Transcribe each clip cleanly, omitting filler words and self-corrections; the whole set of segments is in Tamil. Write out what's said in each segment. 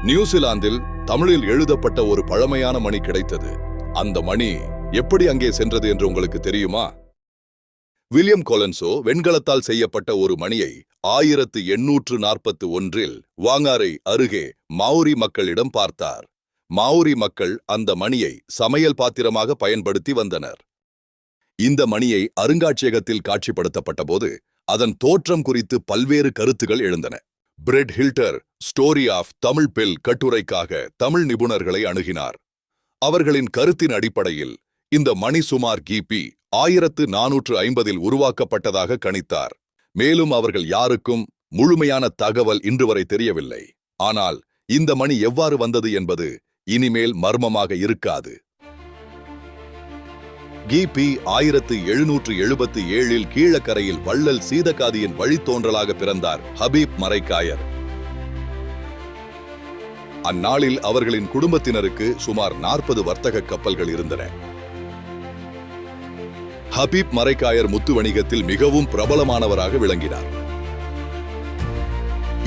நியூசிலாந்தில் தமிழில் எழுதப்பட்ட ஒரு பழமையான மணி கிடைத்தது. அந்த மணி எப்படி அங்கே சென்றது என்று உங்களுக்கு தெரியுமா? வில்லியம் கொலன்சோ வெண்கலத்தால் செய்யப்பட்ட ஒரு மணியை 1841 வாங்காரை அருகே மாவுரி மக்களிடம் பார்த்தார். மாவுரி மக்கள் அந்த மணியை சமையல் பாத்திரமாக பயன்படுத்தி வந்தனர். இந்த மணியை அருங்காட்சியகத்தில் காட்சிப்படுத்தப்பட்ட போது அதன் தோற்றம் குறித்து பல்வேறு கருத்துகள் எழுந்தன. Brett Hilder story of Tamil bell கட்டுரைக்காக தமிழ் நிபுணர்களை அணுகினார். அவர்களின் கருத்தின் அடிப்படையில் இந்த மணி சுமார் கிபி 1450 உருவாக்கப்பட்டதாக கணித்தார். மேலும் அவர்கள் யாருக்கும் முழுமையான தகவல் இன்று வரை தெரியவில்லை. ஆனால் இந்த மணி எவ்வாறு வந்தது என்பது இனிமேல் மர்மமாக இருக்காது. கிபி 1777 கீழக்கரையில் வள்ளல் சீதகாதியின் வழித்தோன்றலாக பிறந்தார் ஹபீப் மரைக்காயர். அந்நாளில் அவர்களின் குடும்பத்தினருக்கு சுமார் 40 வர்த்தக கப்பல்கள் இருந்தன. ஹபீப் மரைக்காயர் முத்து வணிகத்தில் மிகவும் பிரபலமானவராக விளங்கினார்.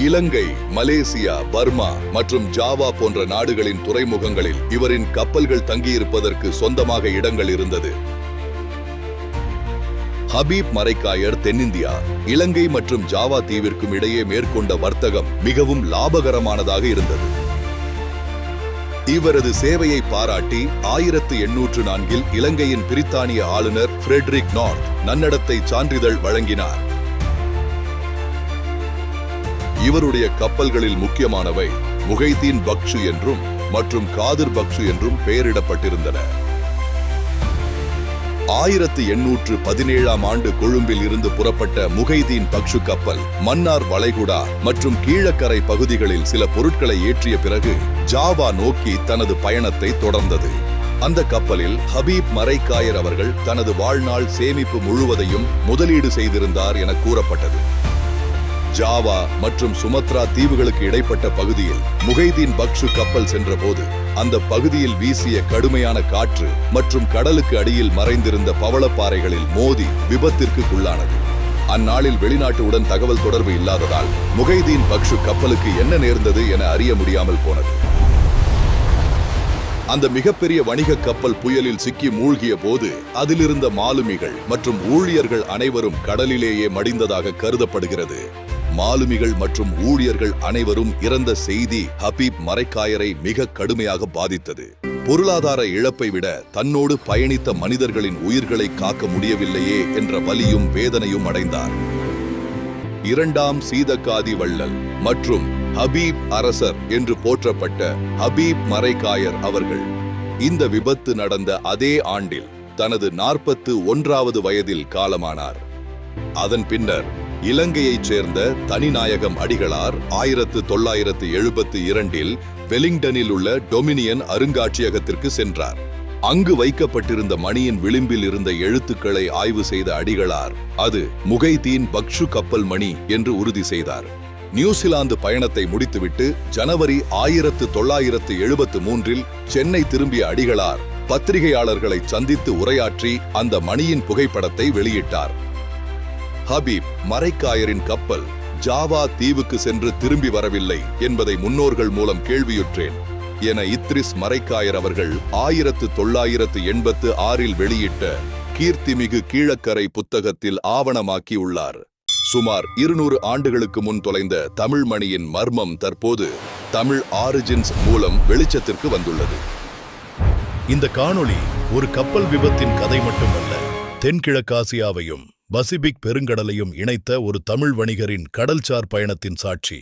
இலங்கை, மலேசியா, பர்மா மற்றும் ஜாவா போன்ற நாடுகளின் துறைமுகங்களில் இவரின் கப்பல்கள் தங்கியிருப்பதற்கு சொந்தமாக இடங்கள் இருந்தது. ஹபீப் மரைக்காயர் தென்னிந்தியா, இலங்கை மற்றும் ஜாவா தீவிற்கும் இடையே மேற்கொண்ட வர்த்தகம் மிகவும் லாபகரமானதாக இருந்தது. இவரது சேவையை பாராட்டி 1804 இலங்கையின் பிரித்தானிய ஆளுநர் ஃபிரெட்ரிக் நார்த் நன்னடத்தை சான்றிதழ் வழங்கினார். இவருடைய கப்பல்களில் முக்கியமானவை முகைதீன் பக்ஷு என்றும் மற்றும் காதிர் பக்ஷு என்றும் பெயரிடப்பட்டிருந்தன. 1817 கொழும்பில் இருந்து புறப்பட்ட முகைதீன் பக்ஷு கப்பல் மன்னார் வளைகுடா மற்றும் கீழக்கரை பகுதிகளில் சில பொருட்களை ஏற்றிய பிறகு ஜாவா நோக்கி தனது பயணத்தை தொடர்ந்தது. அந்த கப்பலில் ஹபீப் மரைக்காயர் அவர்கள் தனது வாழ்நாள் சேமிப்பு முழுவதையும் முதலீடு செய்திருந்தார் என கூறப்பட்டது. ஜாவா மற்றும் சுமத்ரா தீவுகளுக்கு இடைப்பட்ட பகுதியில் முகைதீன் பக்ஷு கப்பல் சென்றபோது அந்த பகுதியில் வீசிய கடுமையான காற்று மற்றும் கடலுக்கு அடியில் மறைந்திருந்த பவளப்பாறைகளில் மோதி விபத்திற்குள்ளானது. அந்நாளில் வெளிநாட்டுடன் தகவல் தொடர்பு இல்லாததால் முகைதீன் பக்ஷு கப்பலுக்கு என்ன நேர்ந்தது என அறிய முடியாமல் போனது. அந்த மிகப்பெரிய வணிக கப்பல் புயலில் சிக்கி மூழ்கிய போது அதிலிருந்த மாலுமிகள் மற்றும் ஊழியர்கள் அனைவரும் கடலிலேயே மடிந்ததாக கருதப்படுகிறது. மாலுமிகள் மற்றும் ஊழியர்கள் அனைவரும் இறந்த செய்தி ஹபீப் மரைக்காயரை மிக கடுமையாக பாதித்தது. பொருளாதார இழப்பை விட தன்னோடு பயணித்த மனிதர்களின் உயிர்களை காக்க முடியவில்லையே என்ற வலியும் வேதனையும் அடைந்தார். இரண்டாம் சீதகாதி வள்ளல் மற்றும் ஹபீப் அரசர் என்று போற்றப்பட்ட ஹபீப் மரைக்காயர் அவர்கள் இந்த விபத்து நடந்த அதே ஆண்டில் தனது 41வது வயதில் காலமானார். அதன் பின்னர் இலங்கையைச் சேர்ந்த தனிநாயகம் அடிகளார் 1972 வெலிங்டனில் உள்ள டொமினியன் அருங்காட்சியகத்திற்கு சென்றார். அங்கு வைக்கப்பட்டிருந்த மணியின் விளிம்பில் இருந்த எழுத்துக்களை ஆய்வு செய்த அடிகளார் அது முகைதீன் பக்ஷு கப்பல் மணி என்று உறுதி செய்தார். நியூசிலாந்து பயணத்தை முடித்துவிட்டு ஜனவரி 1973 சென்னை திரும்பிய அடிகளார் பத்திரிகையாளர்களை சந்தித்து உரையாற்றி அந்த மணியின் புகைப்படத்தை வெளியிட்டார். ஹபீப் மரைக்காயரின் கப்பல் ஜாவா தீவுக்கு சென்று திரும்பி வரவில்லை என்பதை முன்னோர்கள் மூலம் கேள்வியுற்றேன் என இத்ரிஸ் மரைக்காயர் அவர்கள் 1986 வெளியிட்ட கீர்த்திமிகு கீழக்கரை புத்தகத்தில் ஆவணமாக்கியுள்ளார். சுமார் 200 ஆண்டுகளுக்கு முன் தொலைந்த தமிழ் மணியின் மர்மம் தற்போது தமிழ் ஆரிஜின்ஸ் மூலம் வெளிச்சத்திற்கு வந்துள்ளது. இந்த காணொளி ஒரு கப்பல் விபத்தின் கதை மட்டுமல்ல, தென்கிழக்காசியாவையும் பசிபிக் பெருங்கடலையும் இணைத்த ஒரு தமிழ் வணிகரின் கடல்சார் பயணத்தின் சாட்சி.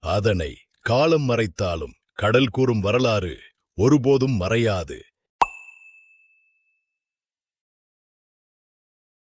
அதனை காலம் மறைத்தாலும் கடல் கூறும் வரலாறு ஒருபோதும் மறையாது.